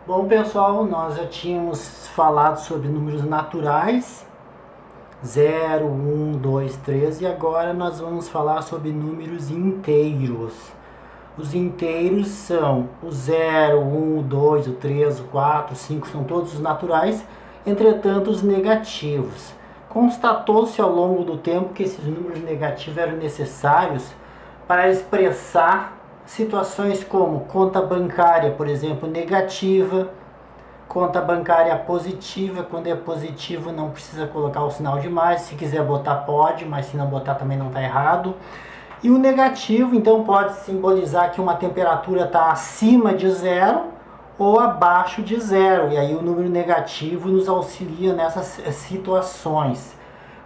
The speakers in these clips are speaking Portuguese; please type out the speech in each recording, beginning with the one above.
Bom, pessoal, nós já tínhamos falado sobre números naturais, 0, 1, 2, 3, e agora nós vamos falar sobre números inteiros. Os inteiros são o 0, 1, o 2, o 3, o 4, o 5, são todos os naturais, entretanto os negativos. Constatou-se ao longo do tempo que esses números negativos eram necessários para expressar situações como conta bancária, por exemplo, negativa, conta bancária positiva. Quando é positivo não precisa colocar o sinal de mais, se quiser botar pode, mas se não botar também não está errado. E o negativo, então, pode simbolizar que uma temperatura está acima de zero ou abaixo de zero, e aí o número negativo nos auxilia nessas situações.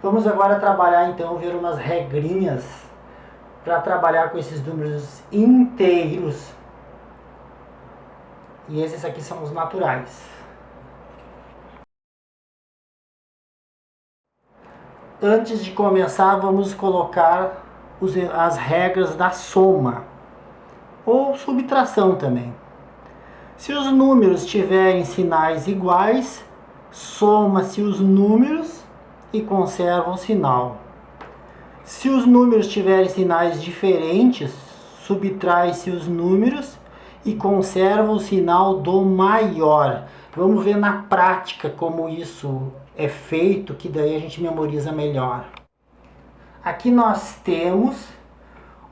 Vamos agora trabalhar, então, ver umas regrinhas para trabalhar com esses números inteiros. E esses aqui são os naturais. Antes de começar, vamos colocar as regras da soma ou subtração também. Se os números tiverem sinais iguais, soma-se os números e conserva o sinal. Se os números tiverem sinais diferentes, subtrai-se os números e conserva o sinal do maior. Vamos ver na prática como isso é feito, que daí a gente memoriza melhor. Aqui nós temos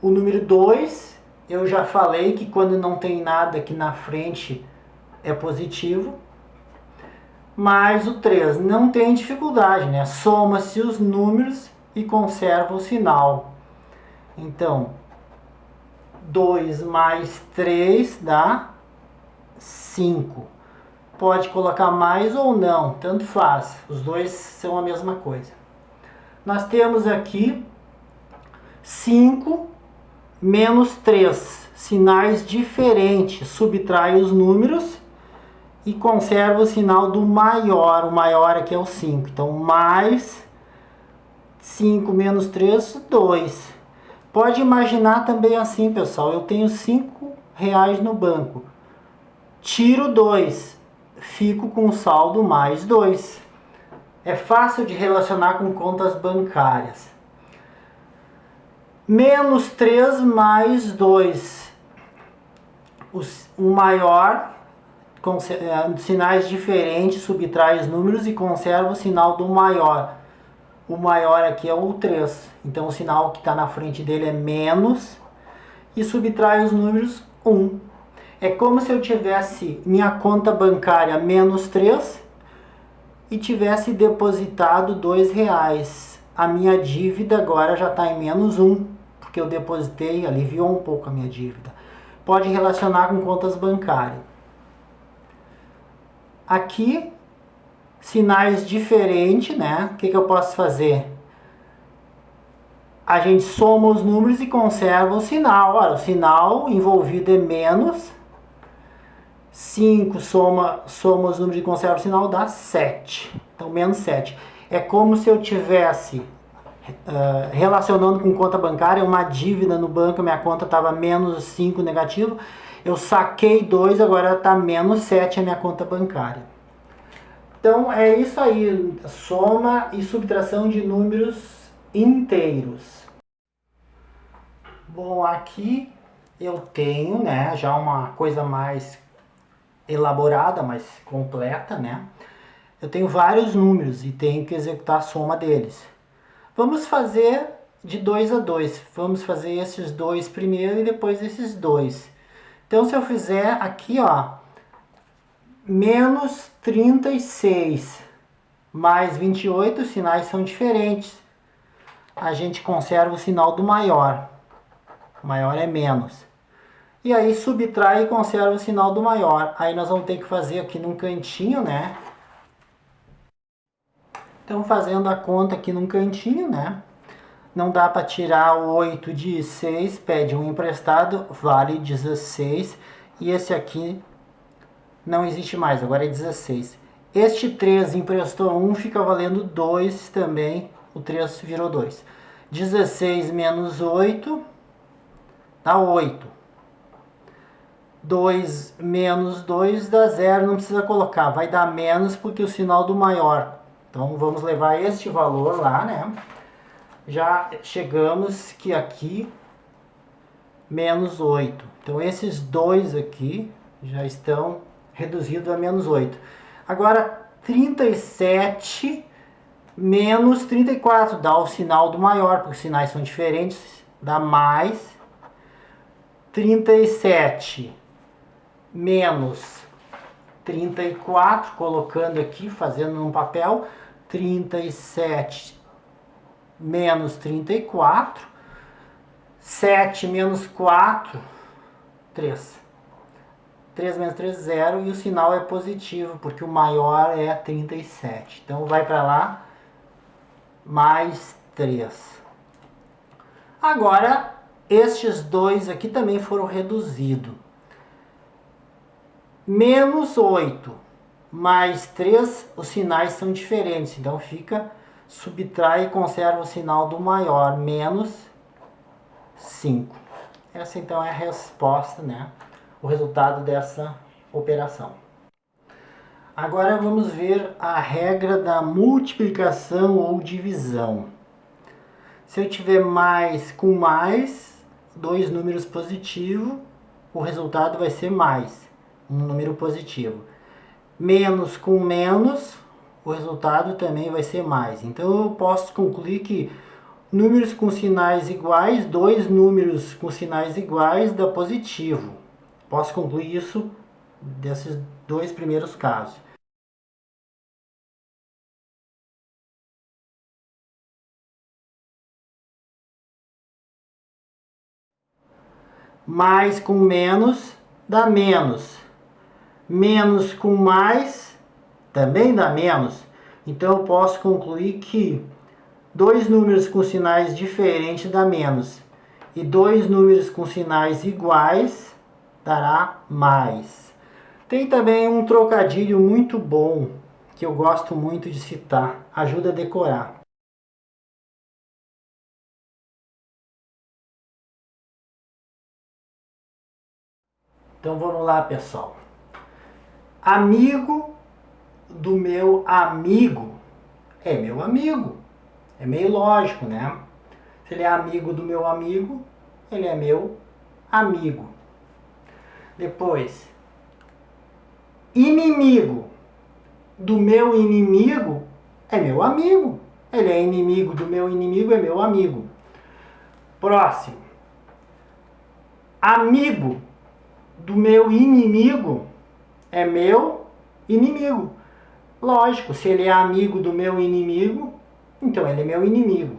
o número 2. Eu já falei que quando não tem nada aqui na frente é positivo. Mas o 3 não tem dificuldade, né? Soma-se os números e conserva o sinal. Então, 2 mais 3 dá 5. Pode colocar mais ou não, tanto faz. Os dois são a mesma coisa. Nós temos aqui 5 menos 3. Sinais diferentes. Subtrai os números e conserva o sinal do maior. O maior aqui é o 5. Então, mais 5 menos 3, 2. Pode imaginar também assim, pessoal. Eu tenho 5 reais no banco. Tiro 2. Fico com saldo mais 2. É fácil de relacionar com contas bancárias. Menos 3 mais 2. O maior, com sinais diferentes, subtrai os números e conserva o sinal do maior. O maior aqui é o 3. Então o sinal que está na frente dele é menos e subtrai os números 1. É como se eu tivesse minha conta bancária menos 3 e tivesse depositado 2 reais. A minha dívida agora já está em menos 1, porque eu depositei, aliviou um pouco a minha dívida. Pode relacionar com contas bancárias. Aqui, sinais diferentes, né? O que eu posso fazer? A gente soma os números e conserva o sinal. Olha, o sinal envolvido é menos. 5 soma os números e conserva o sinal, dá 7. Então, menos 7. É como se eu tivesse relacionando com conta bancária, uma dívida no banco, minha conta estava menos 5 negativo. Eu saquei 2, agora está menos 7 a minha conta bancária. Então, é isso aí. Soma e subtração de números inteiros. Bom, aqui eu tenho, né, já uma coisa mais elaborada, mais completa, né? Eu tenho vários números e tenho que executar a soma deles. Vamos fazer de 2 a 2. Vamos fazer esses dois primeiro e depois esses dois. Então, se eu fizer aqui, ó, menos 36 mais 28, os sinais são diferentes. A gente conserva o sinal do maior. O maior é menos. E aí subtrai e conserva o sinal do maior. Aí nós vamos ter que fazer aqui num cantinho, né? Então, fazendo a conta aqui num cantinho, né? Não dá para tirar o 8 de 6, pede um emprestado, vale 16. E esse aqui não existe mais, agora é 16. Este 3 emprestou 1, fica valendo 2 também. O 3 virou 2. 16 menos 8 dá 8. 2 menos 2 dá 0, não precisa colocar, vai dar menos porque o sinal do maior. Então vamos levar este valor lá, né? Já chegamos que aqui, menos 8. Então esses dois aqui já estão reduzidos a menos 8. Agora 37 menos 34 dá o sinal do maior, porque os sinais são diferentes, dá mais. 37 menos 34, colocando aqui, fazendo num papel, 37 menos 34, 7 menos 4, 3. 3 menos 3, 0, e o sinal é positivo, porque o maior é 37. Então vai para lá, mais 3. Agora, estes dois aqui também foram reduzidos. Menos 8 mais 3, os sinais são diferentes. Então fica, subtrai e conserva o sinal do maior, menos 5. Essa então é a resposta, né? O resultado dessa operação. Agora vamos ver a regra da multiplicação ou divisão. Se eu tiver mais com mais, dois números positivos, o resultado vai ser mais, um número positivo. Menos com menos, o resultado também vai ser mais. Então eu posso concluir que números com sinais iguais, dois números com sinais iguais dá positivo. Posso concluir isso desses dois primeiros casos. Mais com menos dá menos. Menos com mais também dá menos. Então eu posso concluir que dois números com sinais diferentes dá menos. E dois números com sinais iguais dará mais. Tem também um trocadilho muito bom que eu gosto muito de citar. Ajuda a decorar. Então vamos lá, pessoal. Amigo do meu amigo é meu amigo. É meio lógico, né? Se ele é amigo do meu amigo, ele é meu amigo. Depois, inimigo do meu inimigo é meu amigo. Ele é inimigo do meu inimigo, é meu amigo. Próximo. Amigo do meu inimigo é meu inimigo. Lógico, se ele é amigo do meu inimigo, então ele é meu inimigo.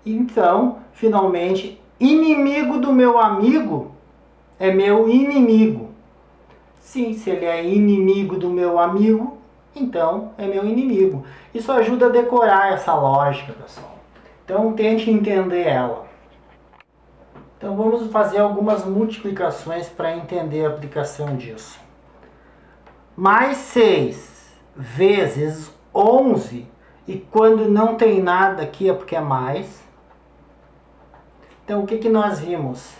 Então, finalmente, inimigo do meu amigo é meu inimigo. Sim, se ele é inimigo do meu amigo, então é meu inimigo. Isso ajuda a decorar essa lógica, pessoal. Então tente entender ela. Então vamos fazer algumas multiplicações para entender a aplicação disso. Mais 6 vezes 11, e quando não tem nada aqui é porque é mais. Então o que nós vimos?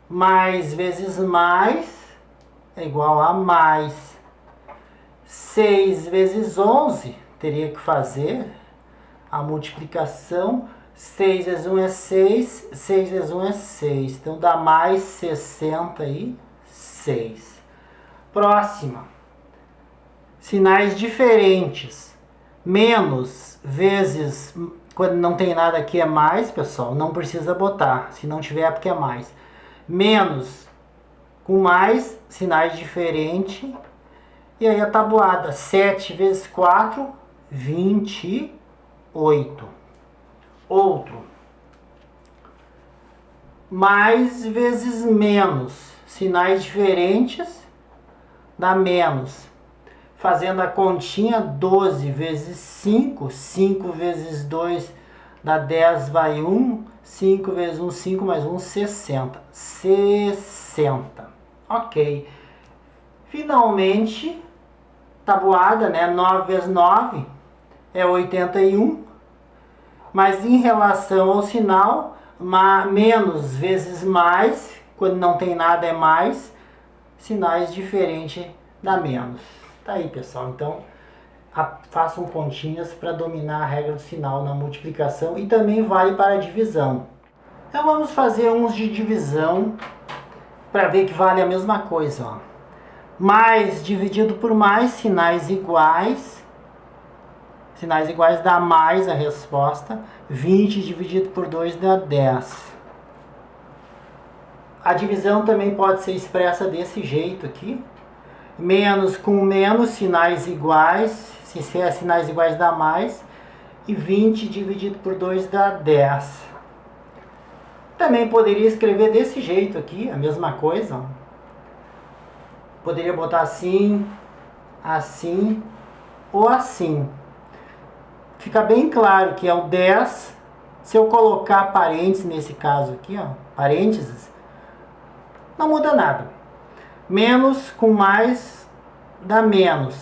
Mais vezes mais é igual a mais. 6 vezes 11, teria que fazer a multiplicação. 6 vezes 1 é 6, 6 vezes 1 é 6. Então dá mais 66. Próxima. Sinais diferentes. Menos vezes, quando não tem nada aqui é mais, pessoal, não precisa botar. Se não tiver é porque é mais. Menos com mais, sinais diferentes. E aí a tabuada, 7 vezes 4, 28. Outro. Mais vezes menos, sinais diferentes, dá menos. Fazendo a continha, 12 vezes 5, 5 vezes 2 dá 10, vai 1, 5 vezes 1, 5 mais 1, 60. 60. Ok. Finalmente, tabuada, né? 9 vezes 9 é 81. Mas em relação ao sinal, menos vezes mais, quando não tem nada é mais, sinais diferentes dá menos. Tá aí, pessoal. Então, façam continhas para dominar a regra do sinal na multiplicação e também vale para a divisão. Então, vamos fazer uns de divisão para ver que vale a mesma coisa. Ó. Mais dividido por mais, sinais iguais. Sinais iguais dá mais a resposta. 20 dividido por 2 dá 10. A divisão também pode ser expressa desse jeito aqui. Menos com menos, sinais iguais. Se é sinais iguais dá mais. E 20 dividido por 2 dá 10. Também poderia escrever desse jeito aqui, a mesma coisa. Poderia botar assim, assim ou assim. Fica bem claro que é o 10. Se eu colocar parênteses nesse caso aqui, ó, parênteses, não muda nada. Menos com mais dá menos.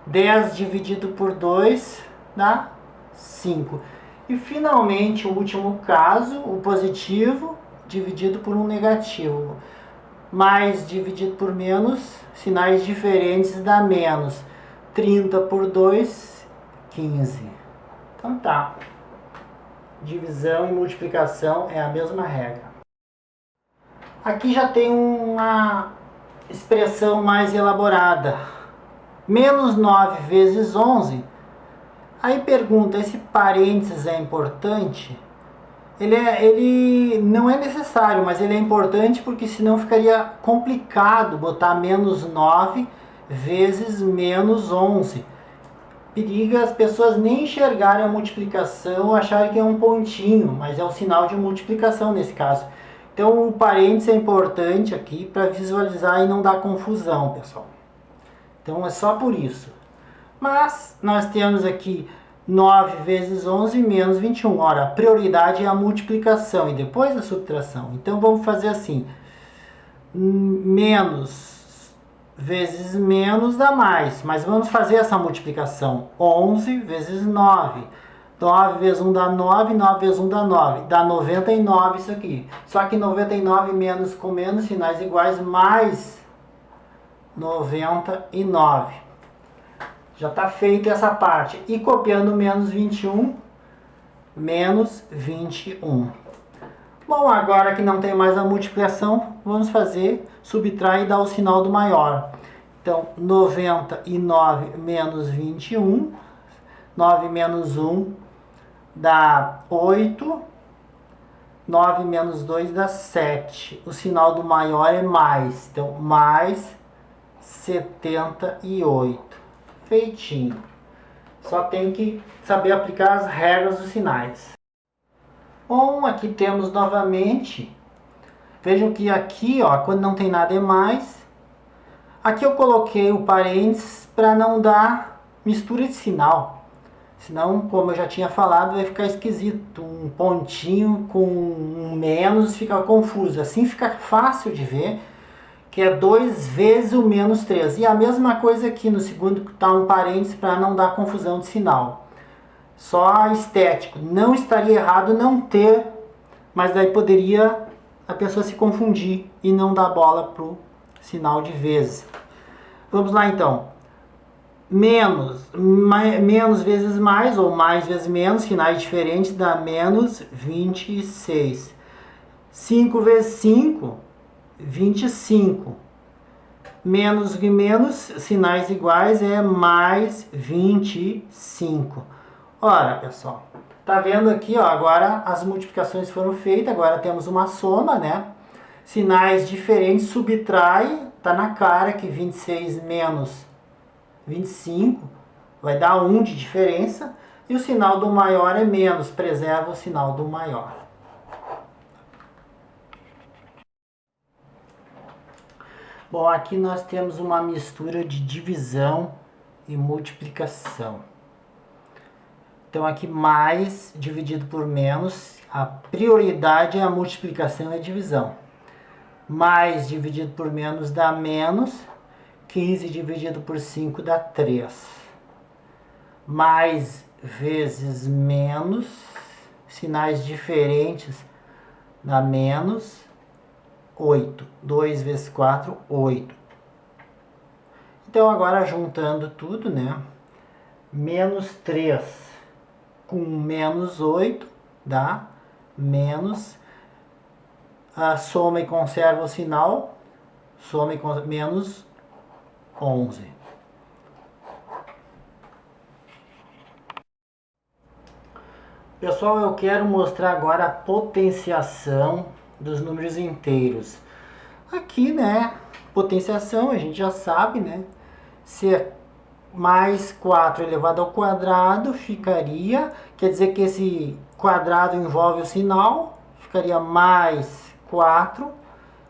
10 dividido por 2 dá 5. E finalmente o último caso, o positivo dividido por um negativo. Mais dividido por menos, sinais diferentes dá menos. 30 por 2, 15. Então tá. Divisão e multiplicação é a mesma regra. Aqui já tem uma expressão mais elaborada. Menos 9 vezes 11. Aí pergunta, esse parênteses é importante? Ele não é necessário, mas ele é importante porque senão ficaria complicado botar menos 9 vezes menos 11. Periga as pessoas nem enxergarem a multiplicação, acharem que é um pontinho, mas é o sinal de multiplicação nesse caso. Então o parênteses é importante aqui para visualizar e não dar confusão, pessoal. Então é só por isso. Mas nós temos aqui 9 vezes 11 menos 21. Ora, a prioridade é a multiplicação e depois a subtração. Então vamos fazer assim. Menos vezes menos dá mais. Mas vamos fazer essa multiplicação. 11 vezes 9. 9 vezes 1 dá 9, 9 vezes 1 dá 9. Dá 99 isso aqui. Só que 99 menos com menos, sinais iguais, mais 99. Já está feita essa parte. E copiando menos 21, menos 21. Bom, agora que não tem mais a multiplicação, vamos fazer, subtrair e dar o sinal do maior. Então, 99 menos 21, 9 menos 1 dá 8, 9 menos 2 dá 7. O sinal do maior é mais, então, mais 78. Feitinho. Só tem que saber aplicar as regras dos sinais. Bom, aqui temos novamente. Vejam que aqui, ó, quando não tem nada é mais. Aqui eu coloquei o parênteses para não dar mistura de sinal. Senão, como eu já tinha falado, vai ficar esquisito. Um pontinho com um menos fica confuso. Assim fica fácil de ver que é 2 vezes o menos 3. E a mesma coisa aqui no segundo, que está um parênteses para não dar confusão de sinal. Só estético. Não estaria errado não ter, mas daí poderia a pessoa se confundir e não dar bola para o sinal de vezes. Vamos lá então. Menos vezes mais, ou mais vezes menos, sinais diferentes, dá menos 26. 5 vezes 5, 25. Menos e menos, sinais iguais, é mais 25. Ora, pessoal, tá vendo aqui, ó, agora as multiplicações foram feitas, agora temos uma soma, né? Sinais diferentes, subtrai, tá na cara que 26 menos 25 vai dar 1 de diferença, e o sinal do maior é menos, preserva o sinal do maior. Bom, aqui nós temos uma mistura de divisão e multiplicação. Então aqui mais dividido por menos, a prioridade é a multiplicação e a divisão. Mais dividido por menos dá menos, 15 dividido por 5 dá 3. Mais vezes menos, sinais diferentes dá menos. 8. 2 vezes 4, 8. Então, agora juntando tudo, né? Menos 3 com menos 8 dá menos. A soma e conserva o sinal. Soma e conserva, menos 11. Pessoal, eu quero mostrar agora a potenciação dos números inteiros. Aqui, né, potenciação, a gente já sabe, né, se é mais 4 elevado ao quadrado, ficaria, quer dizer que esse quadrado envolve o sinal, ficaria mais 4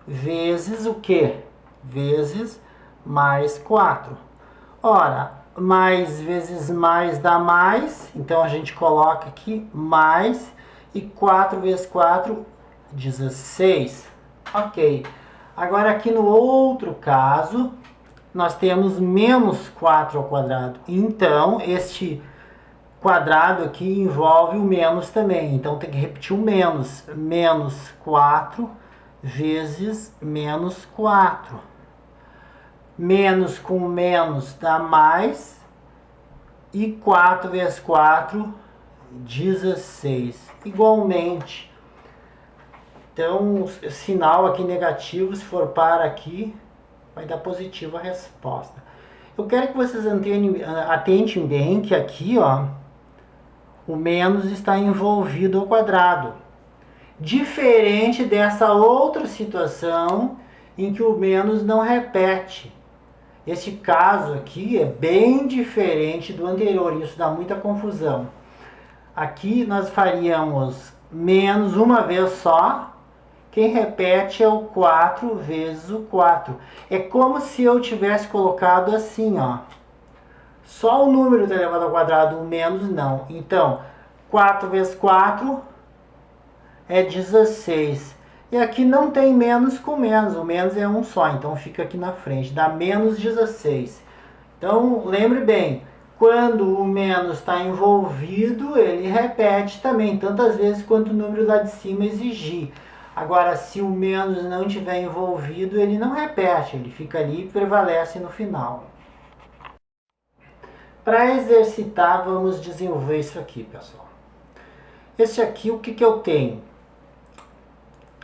vezes o quê? Vezes mais 4. Ora, mais vezes mais dá mais, então a gente coloca aqui mais, e 4 vezes 4, 16. Ok. Agora aqui no outro caso, nós temos menos 4 ao quadrado. Então, este quadrado aqui envolve o menos também. Então, tem que repetir o menos. Menos 4 vezes menos 4. Menos com menos dá mais. E 4 vezes 4, 16. Igualmente. Então, o sinal aqui negativo, se for para aqui, vai dar positivo a resposta. Eu quero que vocês atentem bem que aqui, ó, o menos está envolvido ao quadrado. Diferente dessa outra situação em que o menos não repete. Esse caso aqui é bem diferente do anterior, isso dá muita confusão. Aqui nós faríamos menos uma vez só. Quem repete é o 4 vezes o 4. É como se eu tivesse colocado assim, ó. Só o número está elevado ao quadrado, o menos não. Então, 4 vezes 4 é 16. E aqui não tem menos com menos. O menos é um só, então fica aqui na frente. Dá menos 16. Então, lembre bem, quando o menos está envolvido, ele repete também, tantas vezes quanto o número lá de cima exigir. Agora, se o menos não estiver envolvido, ele não repete, ele fica ali e prevalece no final. Para exercitar, vamos desenvolver isso aqui, pessoal. Esse aqui, o que eu tenho?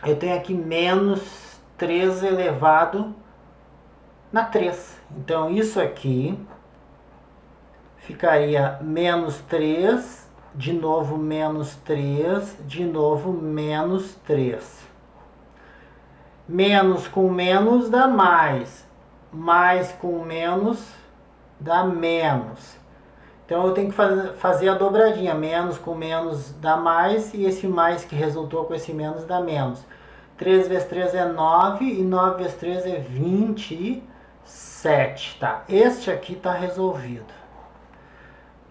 Eu tenho aqui menos 3 elevado na 3. Então, isso aqui ficaria menos 3, de novo menos 3, de novo menos 3. Menos com menos dá mais. Mais com menos dá menos. Então eu tenho que fazer a dobradinha. Menos com menos dá mais. E esse mais que resultou com esse menos dá menos. 3 vezes 3 é 9. E 9 vezes 3 é 27. Tá? Este aqui está resolvido.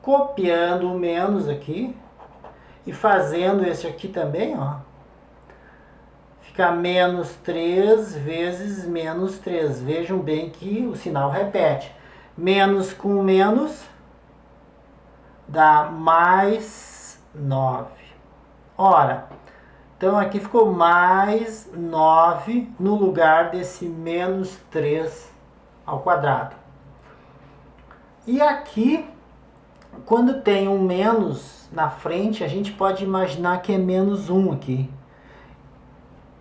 Copiando o menos aqui. E fazendo este aqui também, ó. Fica menos 3 vezes menos 3. Vejam bem que o sinal repete. Menos com menos dá mais 9. Ora, então aqui ficou mais 9 no lugar desse menos 3 ao quadrado. E aqui, quando tem um menos na frente, a gente pode imaginar que é menos 1 aqui.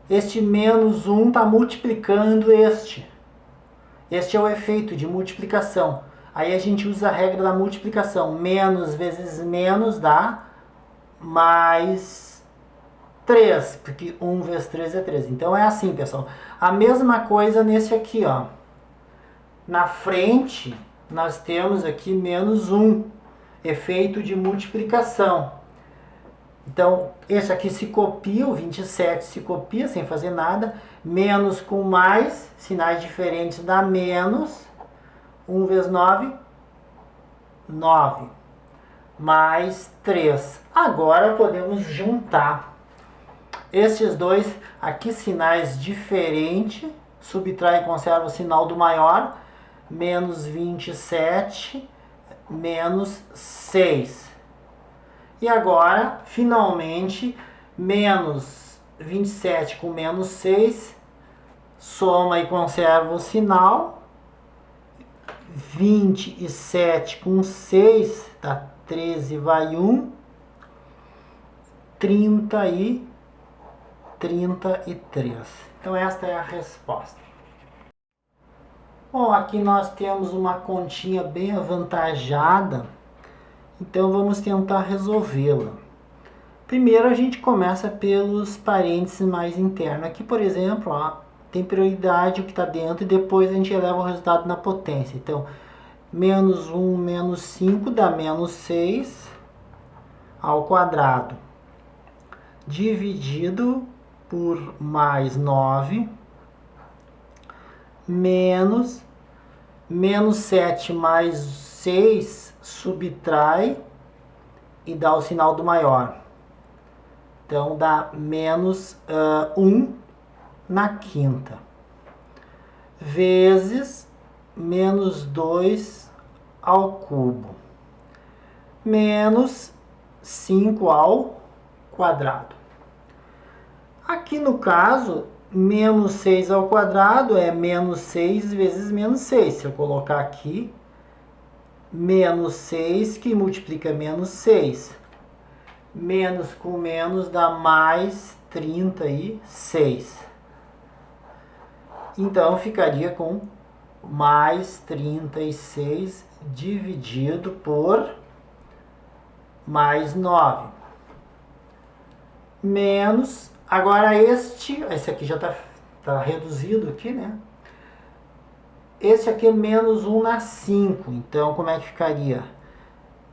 Este menos 1 está multiplicando este. Este é o efeito de multiplicação. Aí a gente usa a regra da multiplicação. Menos vezes menos dá mais 3. Porque 1 vezes 3 é 3. Então é assim, pessoal. A mesma coisa nesse aqui, ó. Na frente, nós temos aqui menos 1. Efeito de multiplicação. Então, esse aqui se copia, o 27 se copia sem fazer nada. Menos com mais, sinais diferentes dá menos. 1 vezes 9, 9. Mais 3. Agora podemos juntar esses dois, aqui sinais diferentes. Subtrai e conserva o sinal do maior. Menos 27, menos 6. E agora, finalmente, menos 27 com menos 6 Soma e conserva o sinal. 27 com 6 dá 13, vai 1. 30 e 33. Então esta é a resposta. Bom, aqui nós temos uma continha bem avantajada. Então vamos tentar resolvê-la. Primeiro a gente começa pelos parênteses mais internos. Aqui, por exemplo, ó, tem prioridade o que está dentro e depois a gente eleva o resultado na potência. Então, menos 1 menos 5 dá menos 6 ao quadrado. Dividido por mais 9, menos 7 mais 6, subtrai e dá o sinal do maior. Então, dá menos 1 na quinta. Vezes menos 2 ao cubo. Menos 5 ao quadrado. Aqui no caso, menos 6 ao quadrado é menos 6 vezes menos 6. Se eu colocar aqui, menos 6 que multiplica menos 6. Menos com menos dá mais 36. Então, ficaria com mais 36 dividido por mais 9. Menos, agora esse aqui já está reduzido aqui, né? Esse aqui é menos 1 na 5. Então, como é que ficaria?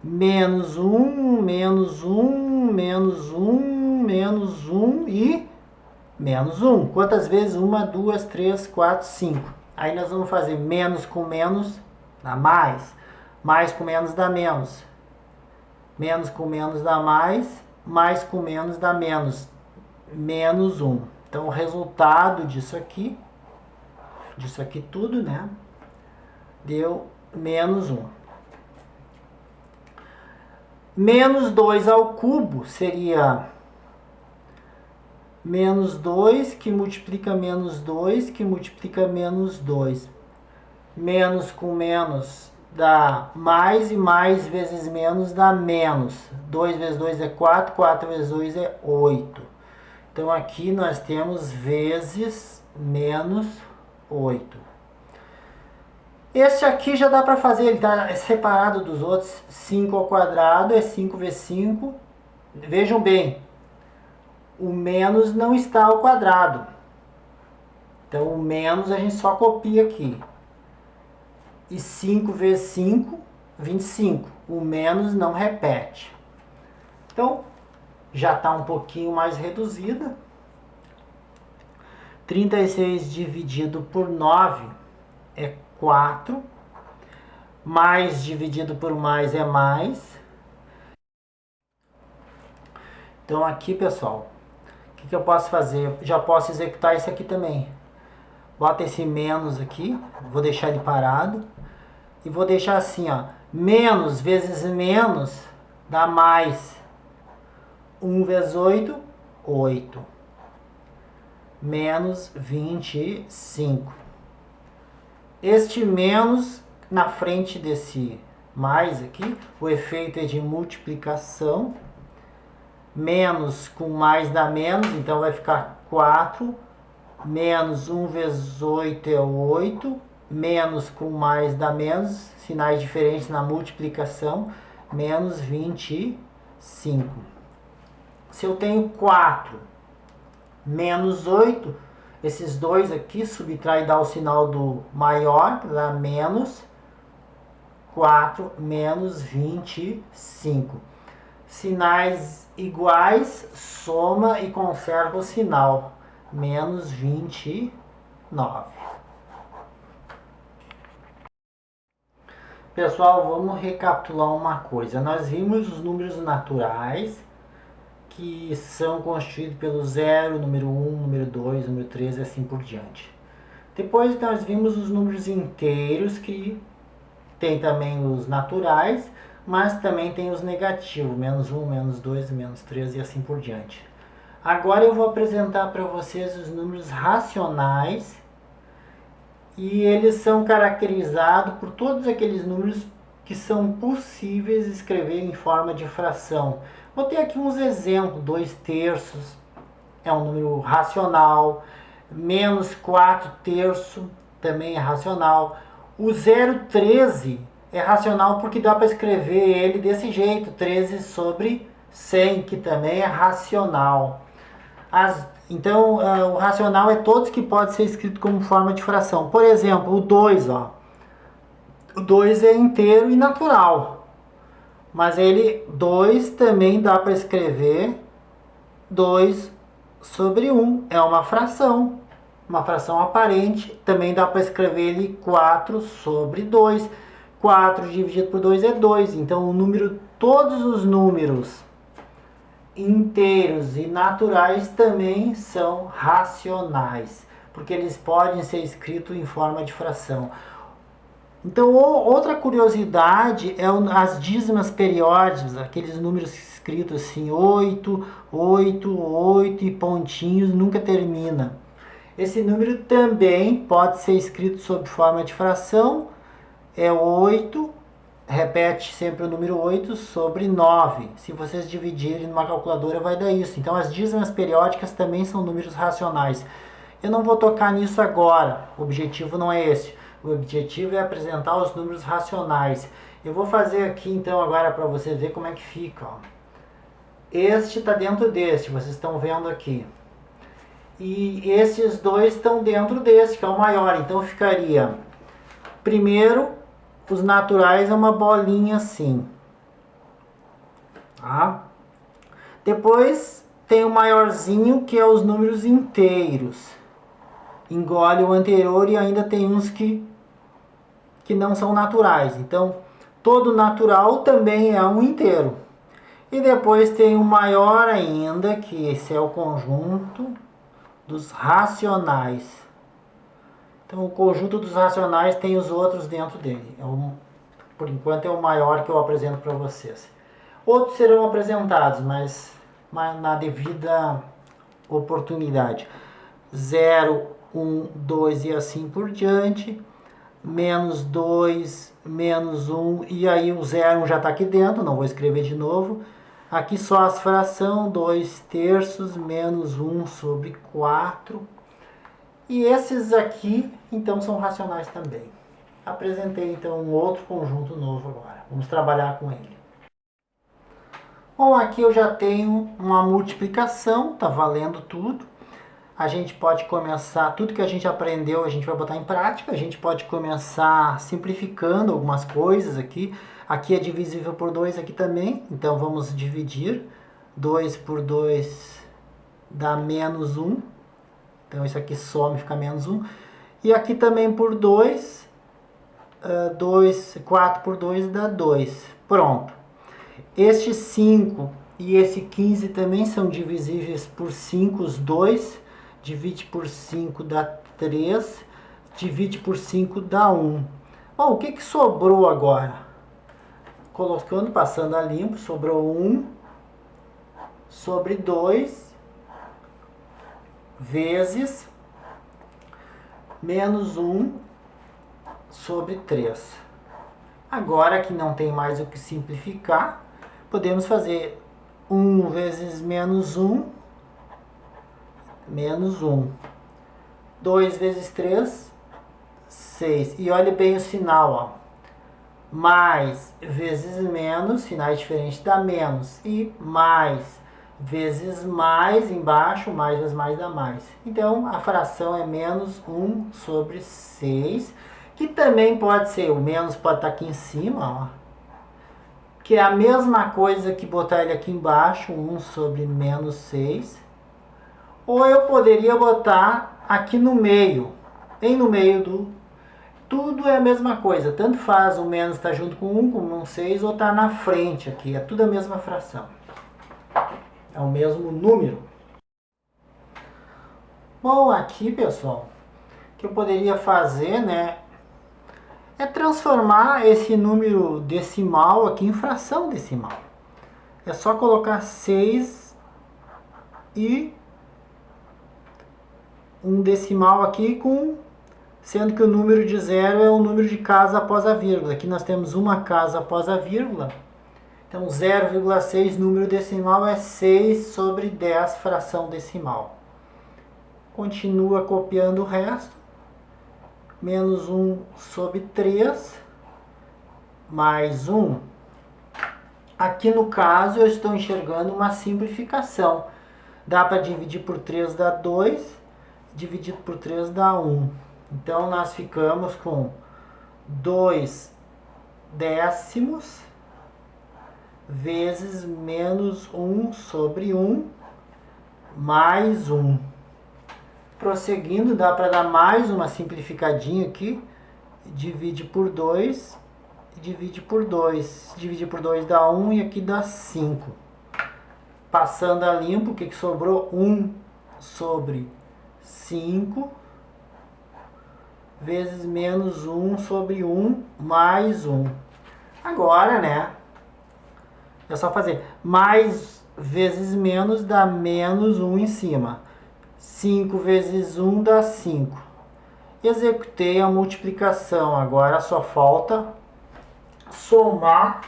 Menos 1, menos 1, menos 1, menos 1 e menos 1. Quantas vezes? 1, 2, 3, 4, 5. Aí nós vamos fazer menos com menos dá mais. Mais com menos dá menos. Menos com menos dá mais. Mais com menos dá menos. Menos 1. Então o resultado disso aqui tudo, né? Deu menos 1. Menos 2 ao cubo seria menos 2 que multiplica menos 2 que multiplica menos 2. Menos com menos dá mais e mais vezes menos dá menos. 2 vezes 2 é 4, 4 vezes 2 é 8. Então aqui nós temos vezes menos 8. Este aqui já dá para fazer, ele está separado dos outros. 5 ao quadrado é 5 vezes 5. Vejam bem, o menos não está ao quadrado. Então o menos a gente só copia aqui. E 5 vezes 5, 25. O menos não repete. Então, já está um pouquinho mais reduzida. 36 dividido por 9 é 4. Mais dividido por mais é mais. Então aqui, pessoal, o que eu posso fazer? Eu já posso executar isso aqui também. Bota esse menos aqui, vou deixar ele parado. E vou deixar assim, ó. Menos vezes menos dá mais. 1 vezes 8, 8. Menos 25. Este menos na frente desse mais aqui, o efeito é de multiplicação. Menos com mais dá menos, então vai ficar 4. Menos 1 vezes 8 é 8. Menos com mais dá menos, sinais diferentes na multiplicação, menos 25. Se eu tenho 4 menos 8, esses dois aqui subtrai e dá o sinal do maior, dá menos 4 menos 25. Sinais iguais, soma e conserva o sinal, menos 29. Pessoal, vamos recapitular uma coisa. Nós vimos os números naturais, que são constituídos pelo 0, número 1, número 2, número 3 e assim por diante. Depois nós vimos os números inteiros, que tem também os naturais, mas também tem os negativos, menos 1, menos 2, menos 3 e assim por diante. Agora eu vou apresentar para vocês os números racionais E eles são caracterizados por todos aqueles números que são possíveis escrever em forma de fração. Vou ter aqui uns exemplos. 2/3 é um número racional. Menos 4/3 também é racional. O 0,13 é racional porque dá para escrever ele desse jeito. 13/100, que também é racional. Então, o racional é todos que pode ser escrito como forma de fração. Por exemplo, o 2, ó. O 2 é inteiro e natural. Mas 2 também dá para escrever 2/1. É uma fração aparente. Também dá para escrever ele 4/2. 4 dividido por 2 é 2. Então, todos os números inteiros e naturais também são racionais, porque eles podem ser escritos em forma de fração. Então, outra curiosidade é as dízimas periódicas, aqueles números escritos assim, 8, 8, 8 e pontinhos, nunca termina. Esse número também pode ser escrito sob forma de fração, é 8, repete sempre o número 8 sobre 9. Se vocês dividirem numa calculadora vai dar isso. Então as dízimas periódicas também são números racionais. Eu não vou tocar nisso agora, o objetivo não é esse. O objetivo é apresentar os números racionais. Eu vou fazer aqui então agora para vocês verem como é que fica. Ó. Este está dentro deste, vocês estão vendo aqui. E esses dois estão dentro desse, que é o maior. Então ficaria, primeiro, os naturais é uma bolinha assim. Tá? Depois tem o maiorzinho, que é os números inteiros. Engole o anterior e ainda tem uns que não são naturais. Então, todo natural também é um inteiro. E depois tem o maior ainda, que esse é o conjunto dos racionais. Então, o conjunto dos racionais tem os outros dentro dele. Por enquanto é o maior que eu apresento para vocês. Outros serão apresentados, mas na devida oportunidade. 0, 1, 2 e assim por diante. Menos 2, menos 1, e aí o 0 já está aqui dentro, não vou escrever de novo. Aqui só as frações, 2/3 menos 1 sobre 4. E esses aqui, então, são racionais também. Apresentei, então, um outro conjunto novo agora. Vamos trabalhar com ele. Bom, aqui eu já tenho uma multiplicação, tá valendo tudo. A gente pode começar, tudo que a gente aprendeu a gente vai botar em prática. A gente pode começar simplificando algumas coisas aqui. Aqui é divisível por 2 aqui também, então vamos dividir. 2 por 2 dá menos 1. Então isso aqui some, fica menos 1. E aqui também por 2, 4 por 2 dá 2. Pronto. Este 5 e esse 15 também são divisíveis por 5, os dois. Divide por 5 dá 3. Divide por 5 dá 1. Bom, o que sobrou agora? Colocando, passando a limpo, sobrou 1 sobre 2 vezes menos 1 sobre 3. Agora que não tem mais o que simplificar, podemos fazer 1 vezes menos 1, menos 1. 2 vezes 3, 6. E olhe bem o sinal, ó. Mais vezes menos, sinais diferentes dá menos. E mais vezes mais embaixo, mais vezes mais dá mais. Então, a fração é menos 1 sobre 6, que também pode ser, o menos pode estar aqui em cima, ó. Que é a mesma coisa que botar ele aqui embaixo, 1 sobre menos 6. Ou eu poderia botar aqui no meio, bem no meio do... Tudo é a mesma coisa, tanto faz o menos estar junto com 1, como um 6, ou estar na frente aqui, é tudo a mesma fração. É o mesmo número. Bom, aqui, pessoal, o que eu poderia fazer, né, é transformar esse número decimal aqui em fração decimal. É só colocar 6 e um decimal aqui com sendo que o número de zero é o número de casa após a vírgula. Aqui nós temos uma casa após a vírgula. Então 0,6 número decimal é 6 sobre 10 fração decimal. Continua copiando o resto. Menos 1 sobre 3, mais 1. Aqui no caso eu estou enxergando uma simplificação. Dá para dividir por 3 dá 2, dividido por 3 dá 1. Então nós ficamos com 2 décimos vezes menos 1 sobre 1 mais 1. Prosseguindo, dá para dar mais uma simplificadinha aqui. Divide por 2, divide por 2. Dividir por 2 dá 1 e aqui dá 5. Passando a limpo, o que sobrou? 1 sobre 5 vezes menos 1 sobre 1 mais 1. Agora, né? É só fazer mais vezes menos dá menos 1 em cima. 5 vezes 1 dá 5. Executei a multiplicação. Agora só falta somar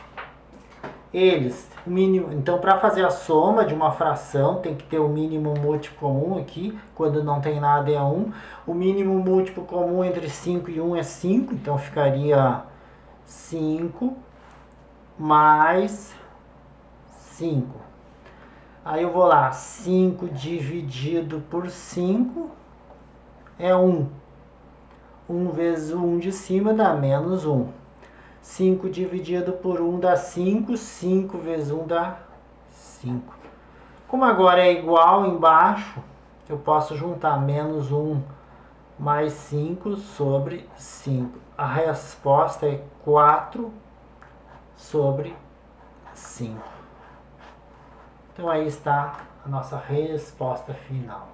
eles. O mínimo. Então, para fazer a soma de uma fração, tem que ter o mínimo múltiplo comum aqui. Quando não tem nada é 1. O mínimo múltiplo comum entre 5 e 1 é 5. Então, ficaria 5 mais 5. Aí eu vou lá, 5 dividido por 5 é 1. 1 vezes o 1 de cima dá menos 1. 5 dividido por 1 dá 5. 5 vezes 1 dá 5. Como agora é igual embaixo, eu posso juntar menos 1 mais 5 sobre 5. A resposta é 4 sobre 5. Então aí está a nossa resposta final.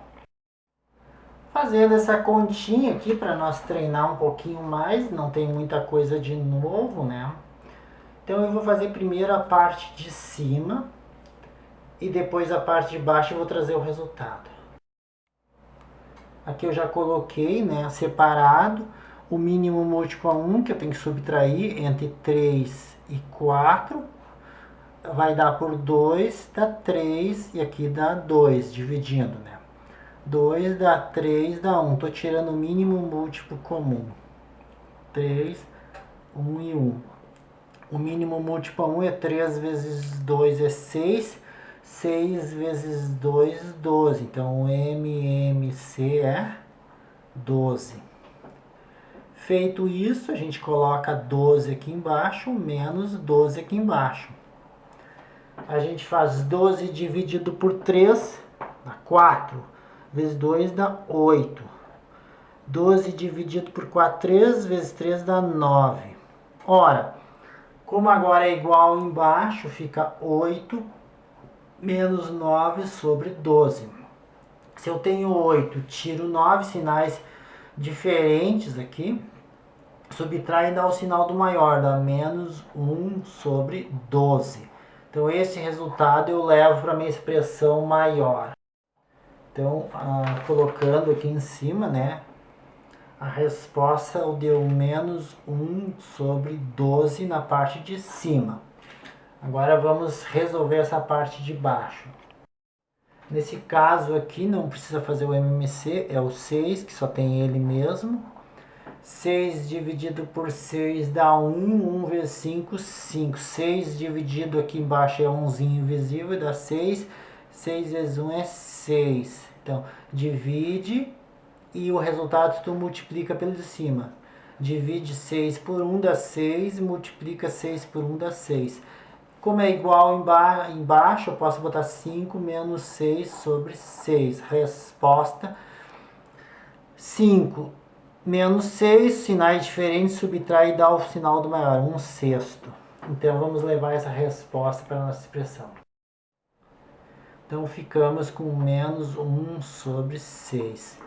Fazendo essa continha aqui para nós treinar um pouquinho mais, não tem muita coisa de novo, né? Então eu vou fazer primeiro a parte de cima e depois a parte de baixo eu vou trazer o resultado. Aqui eu já coloquei, né, separado o mínimo múltiplo a 1, que eu tenho que subtrair entre 3 e 4. Vai dar por 2, dá 3 e aqui dá 2, dividindo, né? 2 dá 3, dá 1. Estou tirando o mínimo múltiplo comum. 3, 1 e 1. O mínimo múltiplo a 1 é 3 vezes 2 é 6. 6 vezes 2, 12. Então, o MMC é 12. Feito isso, a gente coloca 12 aqui embaixo, menos 12 aqui embaixo. A gente faz 12 dividido por 3, dá 4. Vezes 2 dá 8. 12 dividido por 4, 3. Vezes 3 dá 9. Ora, como agora é igual embaixo, fica 8 menos 9 sobre 12. Se eu tenho 8, tiro 9 sinais diferentes aqui. Subtrai e dá o sinal do maior, dá menos 1 sobre 12. Então, esse resultado eu levo para a minha expressão maior. Então, colocando aqui em cima, né, a resposta deu menos 1 sobre 12 na parte de cima. Agora vamos resolver essa parte de baixo. Nesse caso aqui, não precisa fazer o MMC, é o 6, que só tem ele mesmo. 6 dividido por 6 dá 1, 1 vezes 5, 5. 6 dividido aqui embaixo é 1zinho invisível, dá 6. 6 vezes 1 é 6. Então, divide e o resultado tu multiplica pelo de cima. Divide 6 por 1 dá 6, multiplica 6 por 1 dá 6. Como é igual embaixo, eu posso botar 5 menos 6 sobre 6. Resposta: 5 menos 6, sinais diferentes, subtrai e dá o sinal do maior, 1/6. Então, vamos levar essa resposta para a nossa expressão. Então, ficamos com menos 1 sobre 6.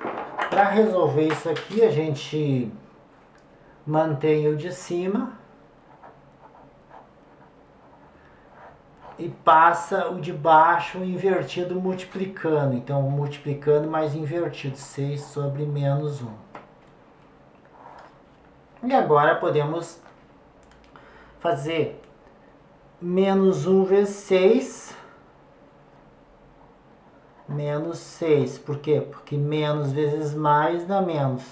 Para resolver isso aqui, a gente mantém o de cima e passa o de baixo invertido multiplicando. Então, multiplicando mais invertido, 6 sobre menos 1. E agora podemos fazer menos 1 vezes 6, menos 6. Por quê? Porque menos vezes mais dá menos.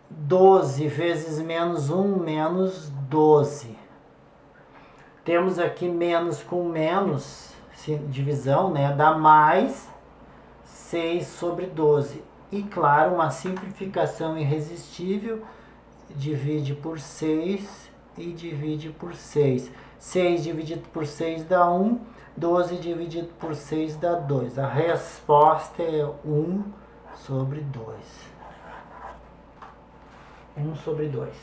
12 vezes menos 1, menos 12. Temos aqui menos com menos, divisão, né? Dá mais 6 sobre 12. E claro, uma simplificação irresistível, divide por 6 e divide por 6. 6 dividido por 6 dá 1, 12 dividido por 6 dá 2. A resposta é 1 sobre 2. 1 sobre 2.